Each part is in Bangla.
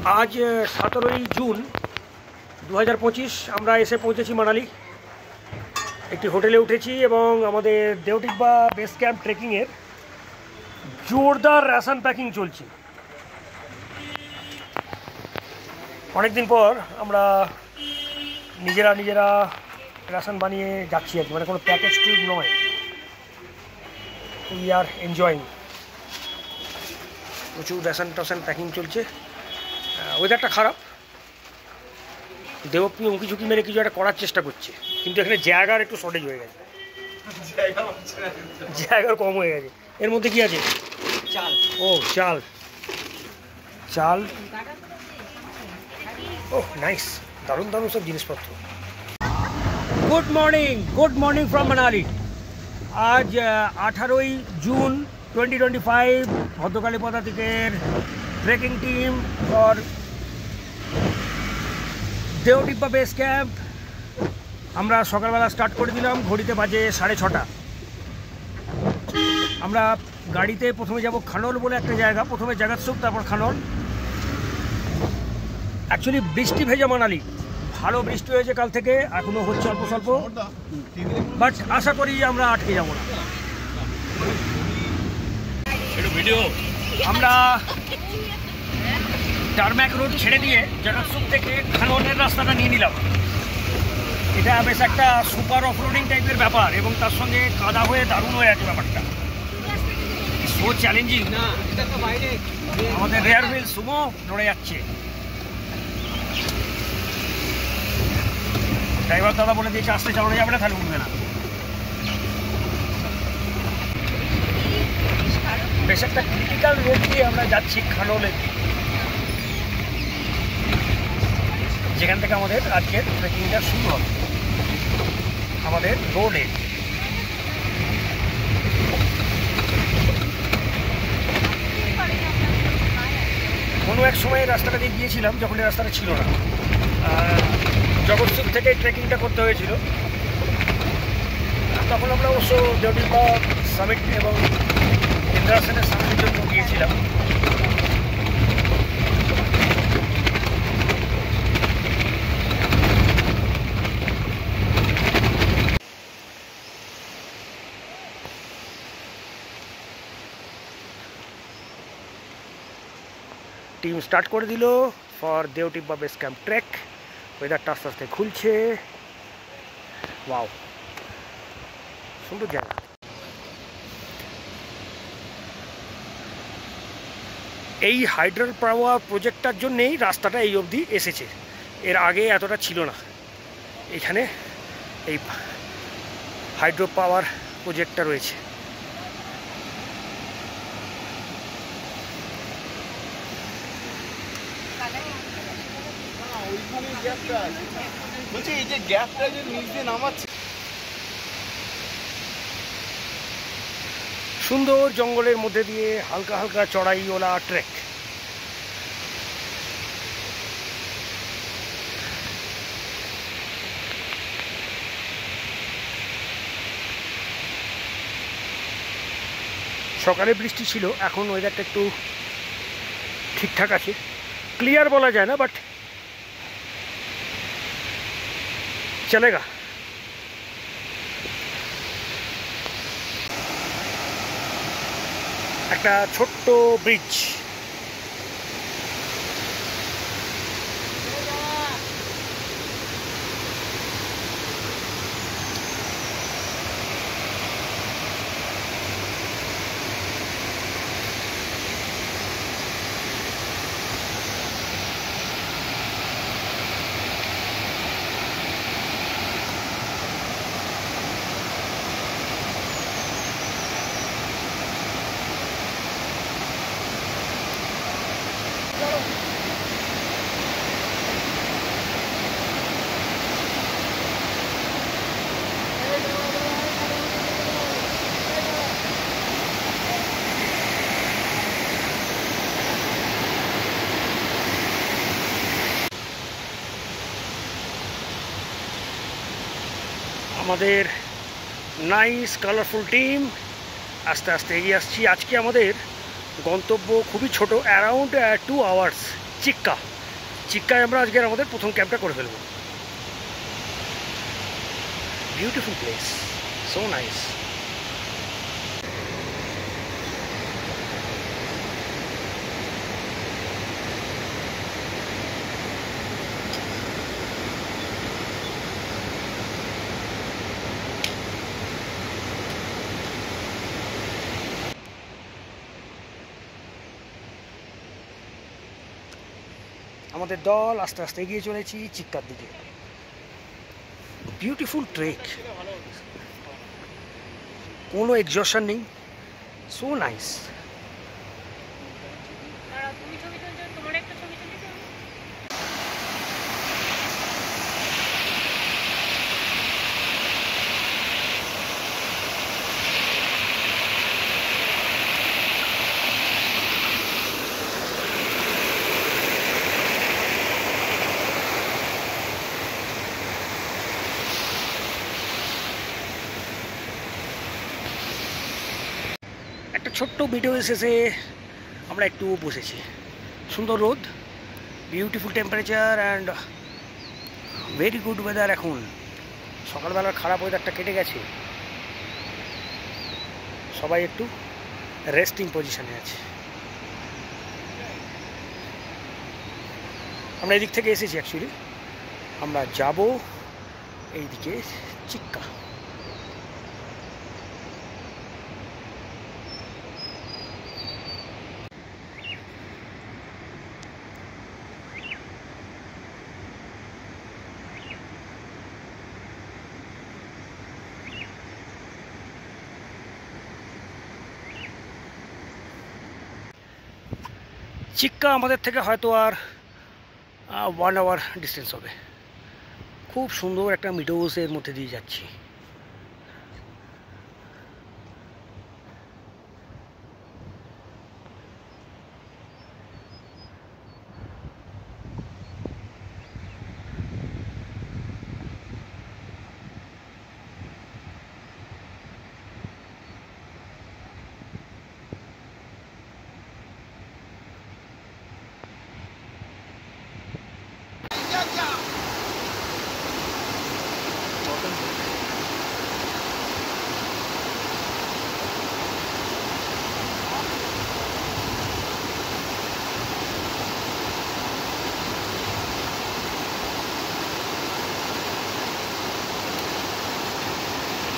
आज 17 जून 2025 আমরা এসে পৌঁছেছি মানালি। একটি হোটেলে উঠেছি এবং আমাদের দেওটিব্বা বেস ক্যাম্প ট্রেকিংয়ের জোরদার রেশন প্যাকিং চলছে। অনেকদিন পর আমরা নিজেরা রেশন বানিয়ে যাচ্ছি আর কি, মানে কোনো প্যাকেজ ট্রিপ নয়। We are enjoying. প্রচুর রেশন প্যাকিং চলছে। ওয়েদারটা খারাপ, দেবপ্রিয় উঁকি ঝুঁকি মেরে কিছু একটা করার চেষ্টা করছে, কিন্তু এখানে জায়গার একটু শর্টেজ হয়ে গেছে, জায়গার কম হয়ে গেছে। এর মধ্যে কি আছে? চাল। ও চাল চাল ও নাইস, দারুণ দারুণ সব জিনিসপত্র। Good morning from Manali. আজ 18 জুন 2025 ভদ্রকালী পদাতিকের trekking team for Deotibba base camp. আমরা সকালবেলা স্টার্ট করে দিলাম, ঘড়িতে বাজে 6:30। আমরা গাড়িতে প্রথমে যাব খানল বলে একটা জায়গা, প্রথমে জাগাতসুক তারপর খানল। অ্যাকচুয়ালি বৃষ্টি ভেজা মানালি, ভালো বৃষ্টি হয়েছে কাল থেকে, এখনও হচ্ছে অল্প স্বল্প, বাট আশা করি আমরা আটকে যাব না। আমরা টারম্যাক রোড ছেড়ে দিয়ে জাগাতসুক থেকে খানলের রাস্তাটা নিয়ে নিলাম। এটা বেশ একটা সুপার অফরোডিং টাইপের ব্যাপার এবং তার সঙ্গে কাদা হয়ে দারুণ হয়ে আছে ব্যাপারটা। সো চ্যালেঞ্জিং না, আমাদের রেয়ার হুইল সুমো নড়ে যাচ্ছে। ড্রাইভার দাদা বলে দিয়েছে আসতে চালানো যাবে না, তাহলে উঠবে না। বেশ একটা ক্রিটিক্যাল রোড দিয়ে আমরা যাচ্ছি খানলে, যেখান থেকে আমাদের আজকের ট্রেকিংটা শুরু হবে আমাদের রোডে। কোনো এক সময় রাস্তাটা দিয়ে গিয়েছিলাম যখন এই রাস্তাটা ছিল না, জগৎসুক থেকে ট্রেকিংটা করতে হয়েছিল। তখন আমরা অবশ্য দেওটিব্বা সামিট এবং ইন্দ্রাসনের সামিটের জন্য গিয়েছিলাম। টিম স্টার্ট করে দিল for Deotibba base camp trek. ওয়েদারটা আস্তে আস্তে খুলছে। ওয়াও, সুন্দর জায়গা। এই হাইড্রো পাওয়ার প্রজেক্টটার জন্যেই রাস্তাটা এই অবধি এসেছে, এর আগে এতটা ছিল না। এখানে এই হাইড্রো পাওয়ার প্রজেক্টটা রয়েছে। সুন্দর জঙ্গলের মধ্যে দিয়ে হালকা হালকা চড়াইওয়ালা ট্রেক। সকালে বৃষ্টি ছিল, এখন ওয়েদারটা একটু ঠিকঠাক আছে। ক্লিয়ার বলা যায় না, বাট চলেগা। একটা ছোট্ট ব্রিজ, আমাদের নাইস কালারফুল টিম আস্তে আস্তে এগিয়ে আসছি। আজকে আমাদের গন্তব্য খুবই ছোট, অ্যারাউন্ড 2 আওয়ার্স চিক্কা। চিক্কায় আমরা আজকের আমাদের প্রথম ক্যাম্পটা করে ফেলবো। Beautiful place, so nice. আমাদের দল আস্তে আস্তে এগিয়ে চলেছি চিক্কার দিকে। বিউটিফুল ট্রেক, কোনো এক্সজশন নেই, সো নাইস। একটা ছোট্ট ভিডিও শেষে আমরা একটু বসেছি। সুন্দর রোদ, beautiful temperature and very good weather. এখন সকালবেলার খারাপ ওয়েদারটা কেটে গেছে, সবাই একটু রেস্টিং পজিশনে আছে। আমরা এদিক থেকে এসেছি, অ্যাকচুয়ালি আমরা যাব এইদিকে চিক্কা। চিক্কা আমাদের থেকে হয়তো আর 1 আওয়ার ডিস্টেন্স হবে। খুব সুন্দর একটা মিডোসের মধ্যে দিয়ে যাচ্ছি।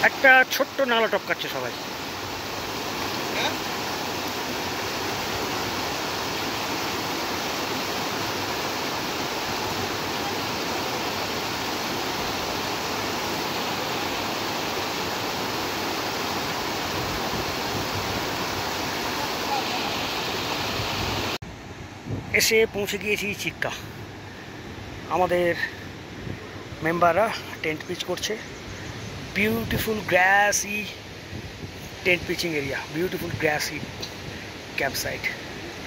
একটা ছোট্ট নালা টপকাচ্ছে সবাই। এসে পৌঁছে গিয়েছি চিক্কা। আমাদের মেম্বাররা টেন্ট পিচ করছে। Beautiful grassy tent pitching area, beautiful grassy campsite,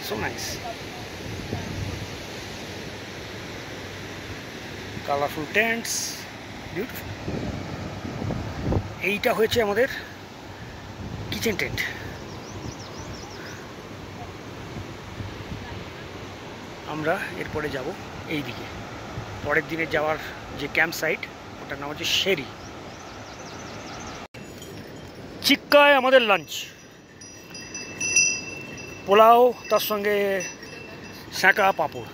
so nice, colorful tents, beautiful. এইটা হয়েছে আমাদের কিচেন টেন্ট। আমরা এরপরে যাব এই দিকে, পরের দিনে যাওয়ার যে ক্যাম্প সাইট ওটার নাম হচ্ছে শেরি। চিক্কায় আমাদের লাঞ্চ, পোলাও, তার সঙ্গে শাঁকা পাঁপড়।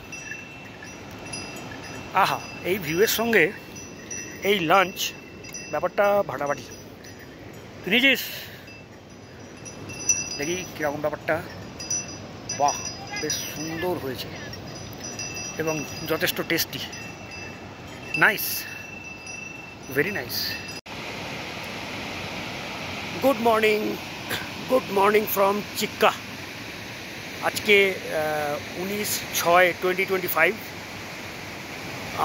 আহা, এই ভিউয়ের সঙ্গে এই লাঞ্চ, ব্যাপারটা ভাটাভাটি। তুই নিয়েছিস? দেখি কীরকম ব্যাপারটা। বাহ, বেশ সুন্দর হয়েছে এবং যথেষ্ট tasty. Nice, very nice. Good morning from Chikka. আজকে 19/6/2025।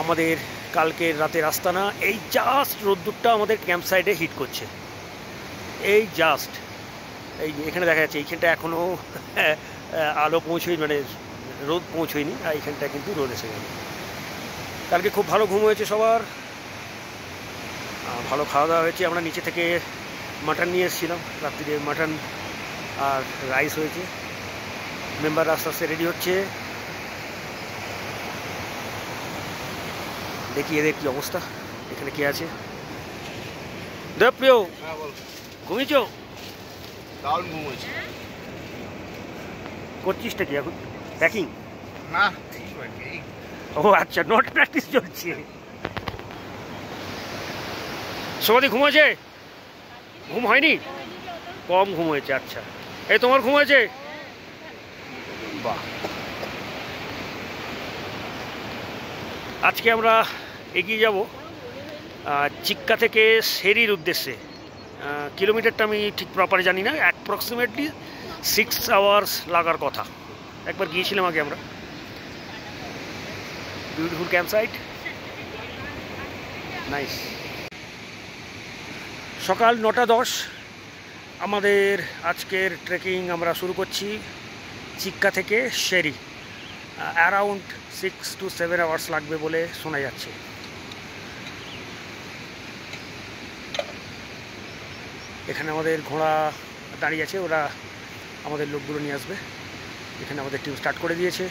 আমাদের কালকের রাতের আস্তানা। এই জাস্ট রোদ্দুরটা আমাদের ক্যাম্প সাইডে হিট করছে, এই জাস্ট এই এখানে দেখা যাচ্ছে। এইখানটা এখনও আলো পৌঁছয়নি, মানে রোদ পৌঁছয়নি, আর এইখানটা কিন্তু রোদ এসে গেল। কালকে খুব ভালো ঘুম হয়েছে সবার, ভালো খাওয়া দাওয়া হয়েছে। আমরা নিচে থেকে মাটন নিয়ে এসেছিলাম, রাত্রিরে মাটন আর রাইস হয়েছে। মেম্বার আস্তে আস্তে রেডি হচ্ছে। দেখি এদের কি অবস্থা, এখানে কে আছে। দেবপ্রিয়, ঘুমিয়েছ? দারুণ ঘুমোইছি। করছিসটা কি এখন? প্যাকিং? না, ও আচ্ছা, নট প্র্যাকটিস চলছে। সবাই ঘুমাচ্ছে? ঘুম হয়নি? কম ঘুম হয়েছে। আচ্ছা, এই তোমার ঘুম হয়েছে? বাহ। আজকে আমরা এগিয়ে যাব চিক্কা থেকে সেরির উদ্দেশ্যে। কিলোমিটারটা আমি ঠিক প্রপার জানি না, অ্যাপ্রক্সিমেটলি 6 আওয়ার্স লাগার কথা। একবার গিয়েছিলাম আগে আমরা। Beautiful camp site, nice. সকাল 9:10 আমাদের আজকের ট্রেকিং আমরা শুরু করছি চিক্কা থেকে সেরি। অ্যারাউন্ড 6 to 7 আওয়ার্স লাগবে বলে শোনা যাচ্ছে। এখানে আমাদের ঘোড়া দাঁড়িয়ে আছে, ওরা আমাদের লোকগুলো নিয়ে আসবে। এখানে আমাদের টিম স্টার্ট করে দিয়েছে।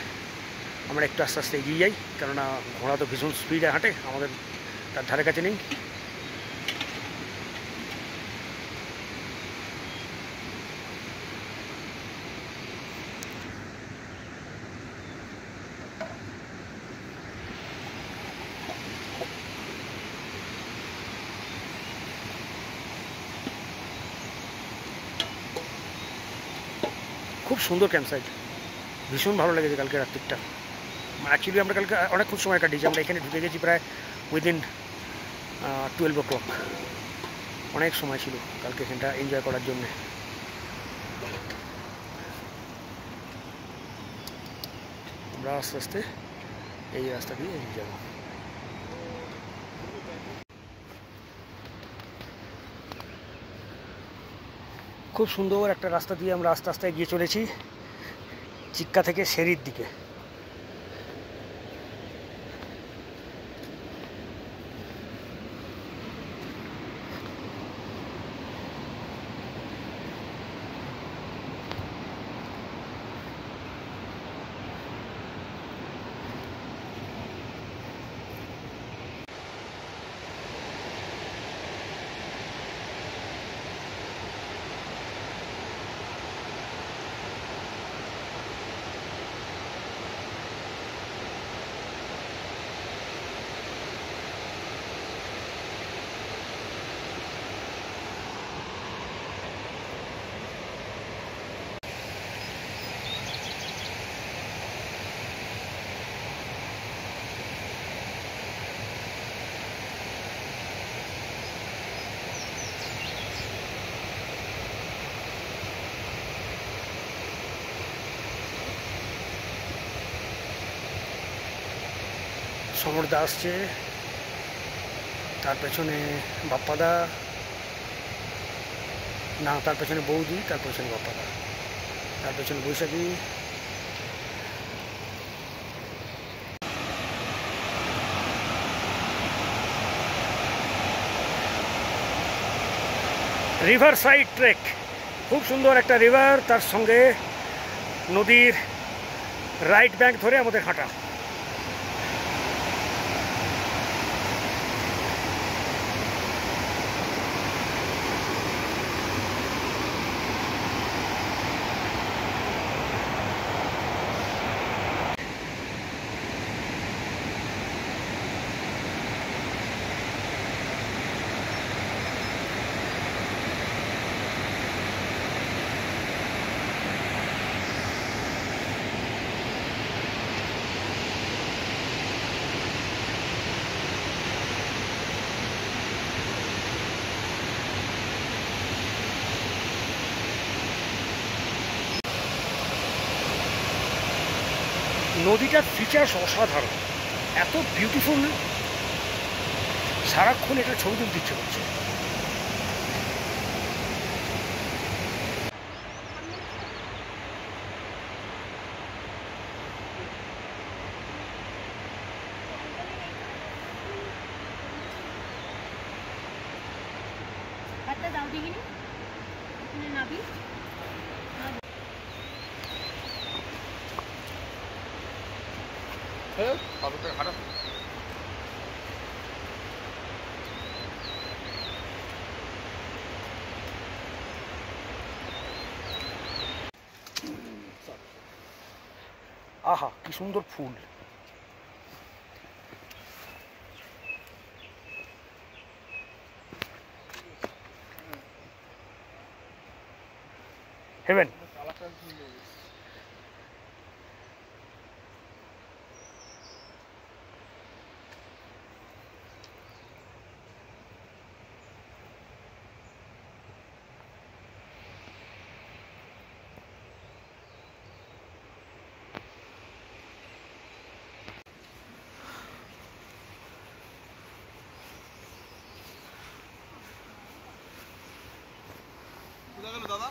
আমরা একটু আস্তে আস্তে এগিয়ে যাই, কেননা ঘোড়া তো ভীষণ স্পিডে হাঁটে, আমাদের তার ধারে কাছে নেই। খুব সুন্দর ক্যাম্প সাইট, ভীষণ ভালো লেগেছে কালকে রাত্রিটা। অ্যাকচুয়ালি আমরা কালকে অনেকক্ষণ সময় কাটিয়েছি। আমরা এখানে ঢুকে গেছি প্রায় উইদিন 12 o'clock। অনেক সময় ছিল কালকে এখানটা এনজয় করার জন্যে। আমরা আস্তে আস্তে এই রাস্তা দিয়ে এগিয়ে যাব। খুব সুন্দর একটা রাস্তা দিয়ে আমরা আস্তে আস্তে এগিয়ে চলেছি চিক্কা থেকে সেরির দিকে। সমরদা আসছে, তার পেছনে বাপ্পাদা, না তার পেছনে বৌদি, তার পেছনে বাপ্পাদা, তার পেছনে বৈশাখী। রিভার সাইড ট্রেক, খুব সুন্দর একটা রিভার, তার সঙ্গে নদীর রাইট ব্যাঙ্ক ধরে আমাদের হাঁটা। নদীটার ফিচার্স অসাধারণ, এত বিউটিফুল, সারাক্ষণ এটা ছবি তুলতে ইচ্ছে করছে। আহা কি সুন্দর ফুল। হেভেন। দাদা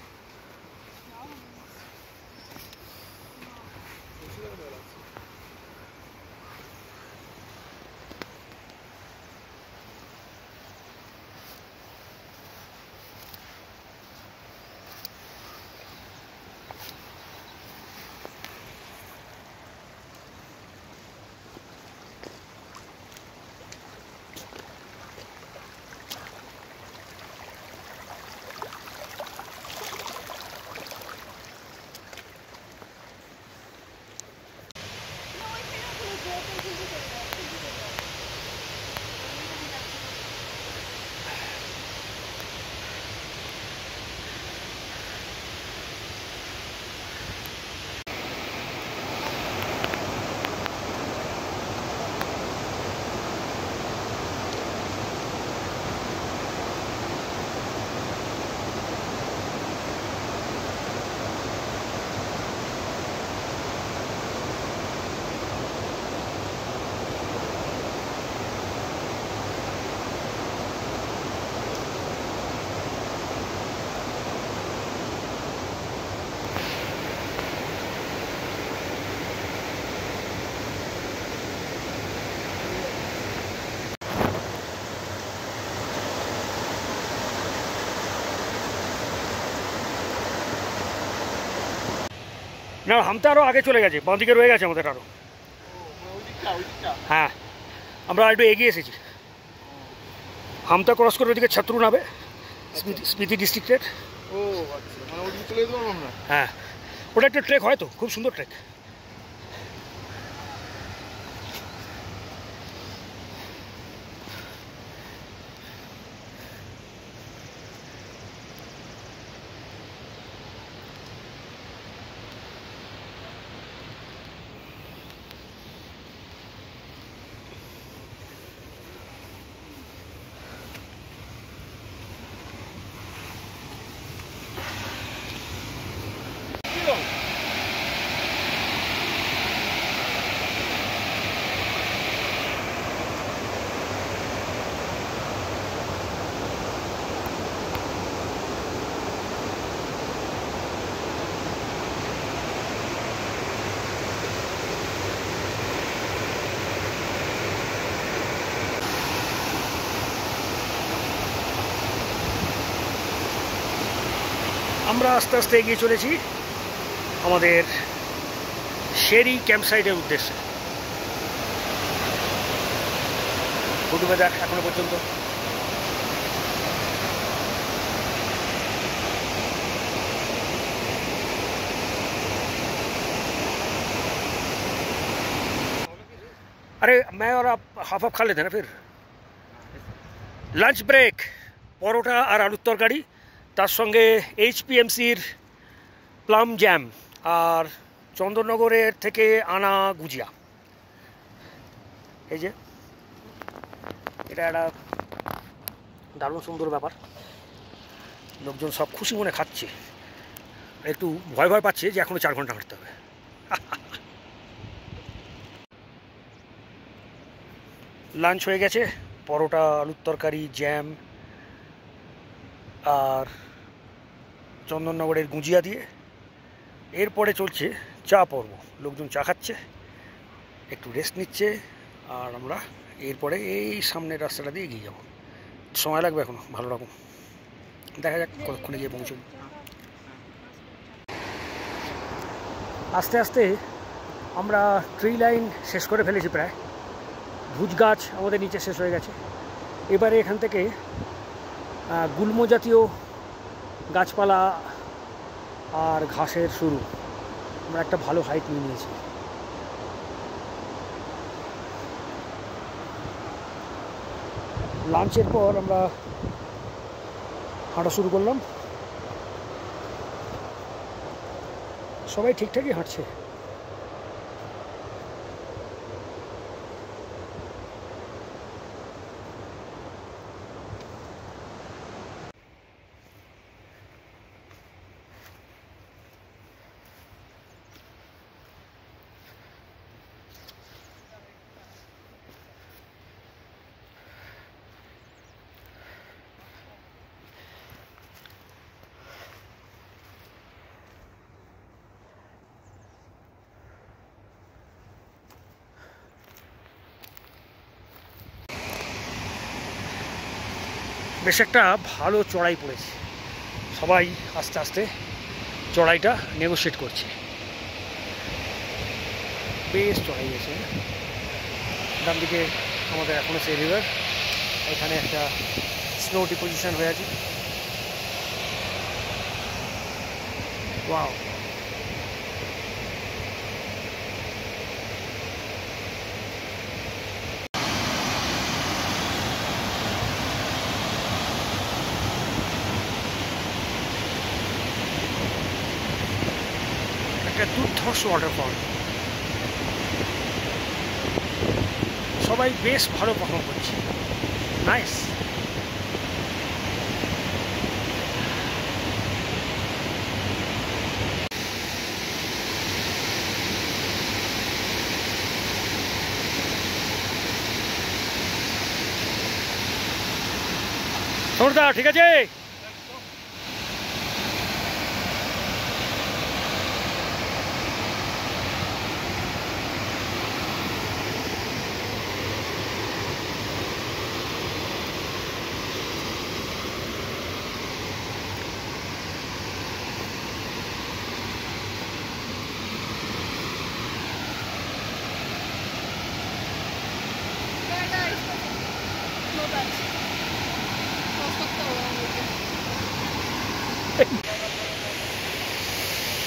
না হামতা আরও আগে চলে গেছে, বাঁ দিকে রয়ে গেছে আমাদের আরও। হ্যাঁ আমরা একটু এগিয়ে এসেছি। হামতা ক্রস করে ওইদিকে ছত্রু নামে, স্পিতি ডিস্ট্রিক্টের। ও আচ্ছা, মানে ওইদিকে চলে যেতে পারবো আমরা? হ্যাঁ ওটা একটা ট্রেক হয় তো, খুব সুন্দর ট্রেক। আমরা আস্তে আস্তে এগিয়ে চলেছি আমাদের শেরি ক্যাম্পসাইটের উদ্দেশ্যে। গুড ওয়েদার এখনো পর্যন্ত। अरे मैं और आप हाफ हाफ खा लेते हैं ना फिर। लंच ब्रेक, পরোটা আর আলুর তরকারি, তার সঙ্গে এইচপিএমসির প্লাম জ্যাম আর চন্দননগরের থেকে আনা গুজিয়া। এই যে এটা একটা দারুণ সুন্দর ব্যাপার, লোকজন সব খুশি মনে খাচ্ছে। একটু ভয় ভয় পাচ্ছে যে এখনও 4 ঘন্টা হাঁটতে হবে। লাঞ্চ হয়ে গেছে, পরোটা আলুর তরকারি জ্যাম আর চন্দননগরের গুজিয়া দিয়ে। এরপরে চলছে চা পর্ব, লোকজন চা খাচ্ছে, একটু রেস্ট নিচ্ছে, আর আমরা এরপরে এই সামনের রাস্তাটা দিয়ে এগিয়ে যাব। সময় লাগবে এখনো ভালো রকম, দেখা যাক কতক্ষণে গিয়ে পৌঁছব। আস্তে আস্তে আমরা ট্রি লাইন শেষ করে ফেলেছি, প্রায় ভুজ গাছ আমাদের নিচে শেষ হয়ে গেছে। এবারে এখান থেকে গুল্ম জাতীয় গাছপালা আর ঘাসের শুরু। আমরা একটা ভালো হাইট নিয়ে নিয়েছি। লাঞ্চের পর আমরা হাঁটা শুরু করলাম। সবাই ঠিকঠাকই হাঁটছে। বেশ একটা ভালো চড়াই পড়েছে, সবাই আস্তে আস্তে চড়াইটা নেগোশিয়েট করছে। বেশ চড়াই গেছে। ডান দিকে আমাদের এখনও সেই রিভার, এখানে একটা স্নো ডিপোজিশন হয়ে আছে। ওয়াও, একটা দুর্ধর্ষ ওয়াটারফল। সবাই বেশ ভালো পারফর্ম করছে। নাইস। সমর্থা ঠিক আছে?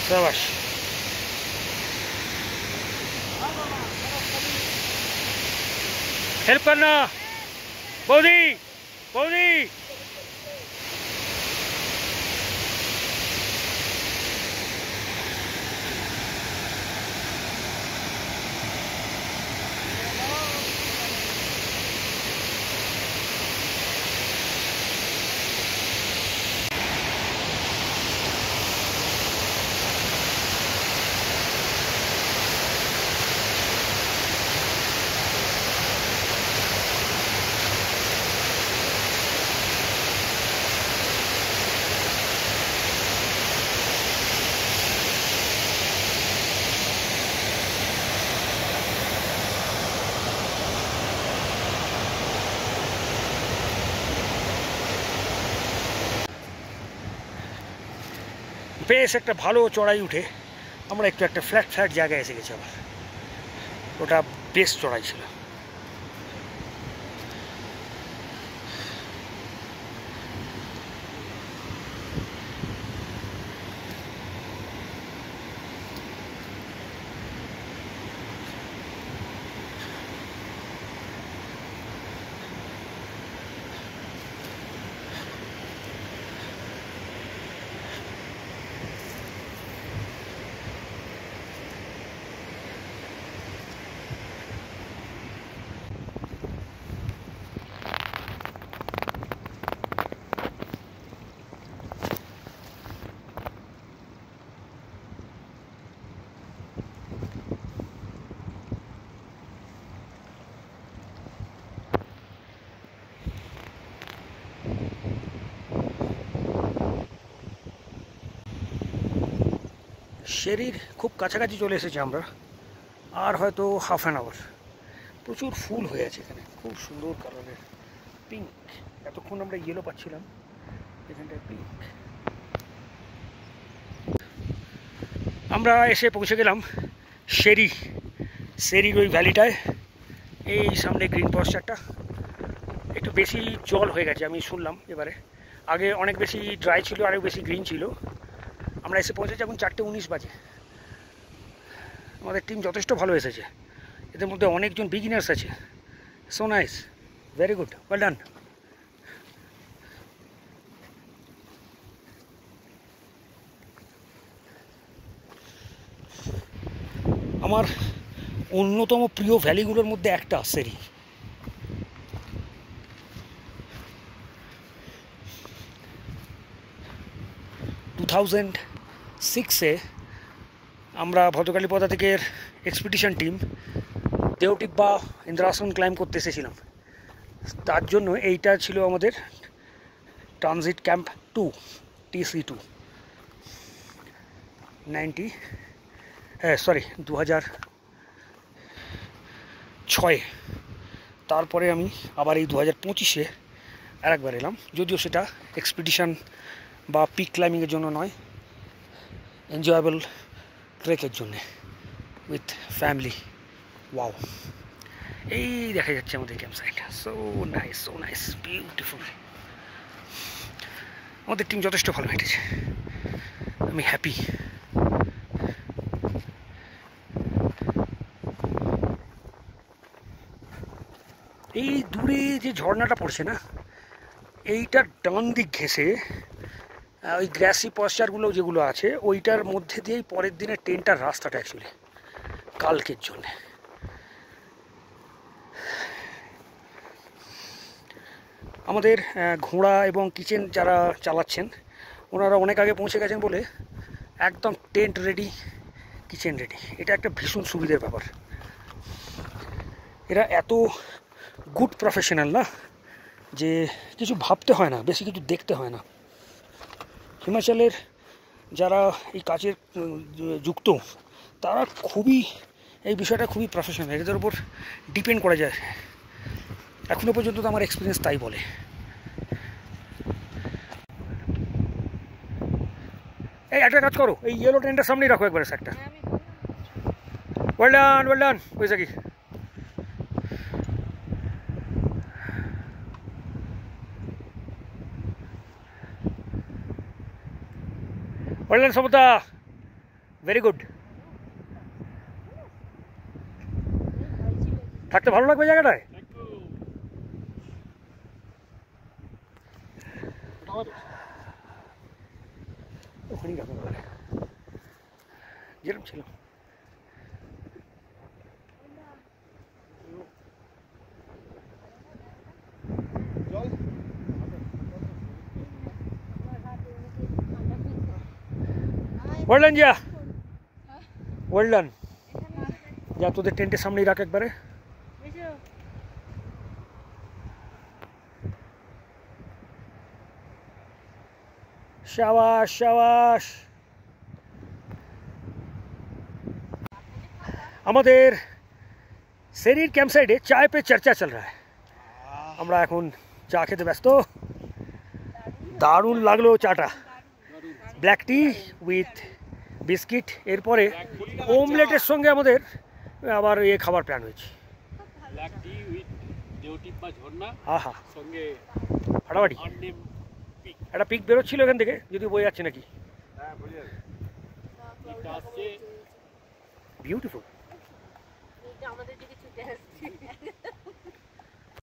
शाबाश। हेल्प करना बौदी, बौदी। বেশ একটা ভালো চড়াই উঠে আমরা একটু একটা ফ্ল্যাট ফ্ল্যাট জায়গায় এসে গেছি। আবার ওটা বেশ চড়াই ছিল। शेरिर खूब काछाकाछि चले एसेছি আমরা, আর হয়তো হাফ অ্যান আওয়ার। প্রচুর ফুল হয়ে আছে এখানে, খুব সুন্দর কালারের পিঙ্ক। এতক্ষণ আমরা ইয়েলো পাচ্ছিলাম, এখানটায় পিঙ্ক। আমরা এসে পৌঁছে গেলাম शेरिर ওই ভ্যালিটায়। এই সামনে গ্রিন পয়েস্টারটা একটু বেশি জল হয়ে গেছে আমি শুনলাম এবারে। আগে অনেক বেশি ড্রাই ছিল, আরও বেশি গ্রিন ছিল। আমরা এসে পৌঁছেছি এখন 4:19 বাজে। আমাদের টিম যথেষ্ট ভালো এসেছে, এদের মধ্যে অনেকজন বিগিনার্স আছে। So nice, very good, well done. আমার অন্যতম প্রিয় ভ্যালিগুলোর মধ্যে একটা সেরি। টু 2006-এ আমরা ভদ্রকালীপদা থেকে এক্সপিডিশন টিম দেওটিব্বা ইন্দ্রাসন ক্লাইম্ব করতে এসেছিলাম। তার জন্য এইটা ছিল আমাদের ট্রানজিট ক্যাম্প 2 TC2 2006। তারপরে আমি আবার এই 2025-এ আরেকবার এলাম, যদিও সেটা এক্সপিডিশন বা পিক ক্লাইম্বিংয়ের জন্য নয়, এনজয়েবল ট্রেকের জন্যে উইথ ফ্যামিলি। ওয়াও, এই দেখা যাচ্ছে আমাদের camp site. So nice beautiful. আমাদের টিম যথেষ্ট ভালো হেঁটেছে, আমি হ্যাপি। এই দূরে যে ঝর্ণাটা পড়ছে না, এইটার ডান দিক ঘেঁষে ওই গ্রাসি পশ্চারগুলো যেগুলো আছে ওইটার মধ্যে দিয়েই পরের দিনে ট্রেনটার রাস্তাটা অ্যাকচুয়ালি কালকের জন্যে। আমাদের ঘোড়া এবং কিচেন যারা চালাচ্ছেন ওনারা অনেক আগে পৌঁছে গেছেন বলে একদম টেন্ট রেডি, কিচেন রেডি। এটা একটা ভীষণ সুবিধার ব্যাপার। এরা এত গুড প্রফেশনাল না যে কিছু ভাবতে হয় না, বেশি কিছু দেখতে হয় না। হিমাচলের যারা এই কাজের যুক্ত তারা খুবই এই বিষয়টা খুবই প্রফেশনাল, এদের উপর ডিপেন্ড করা যায়। এখনো পর্যন্ত তো আমার এক্সপিরিয়েন্স তাই বলে। এই একটা কাজ করো, এই ইয়েলো ট্রেনটার সামনেই রাখো একবার একটা। ওয়েল ডান হয়েছে কি? ওয়েল ডান সমতা, ভেরি গুড। থাকতে ভালো লাগবে জায়গাটায়। ওখানেই রাখো যেরকম ছিল। ওয়েল ডান যা, ওয়েল ডান যা, তোদের টেন্টের সামনেই রাখ একবারে। शाबाश शाबाश। আমাদের সেরির ক্যাম্প সাইডে চায় পে চর্চা চল रहा है। আমরা এখন চা খেতে ব্যস্ত। দারুণ লাগলো চাটা, ব্ল্যাক টি উইথ বিস্কিট। এরপরে ওমলেটের সঙ্গে আমাদের আবার খাবার প্ল্যান হয়েছে। ব্ল্যাক টি উইথ দেওটিব্বা ঝর্ণা, আহা সঙ্গে ফাটাফাটি। একটা পিক বেরোচ্ছিল এখান থেকে, যদি বয়ে যাচ্ছে নাকি। বিউটিফুল।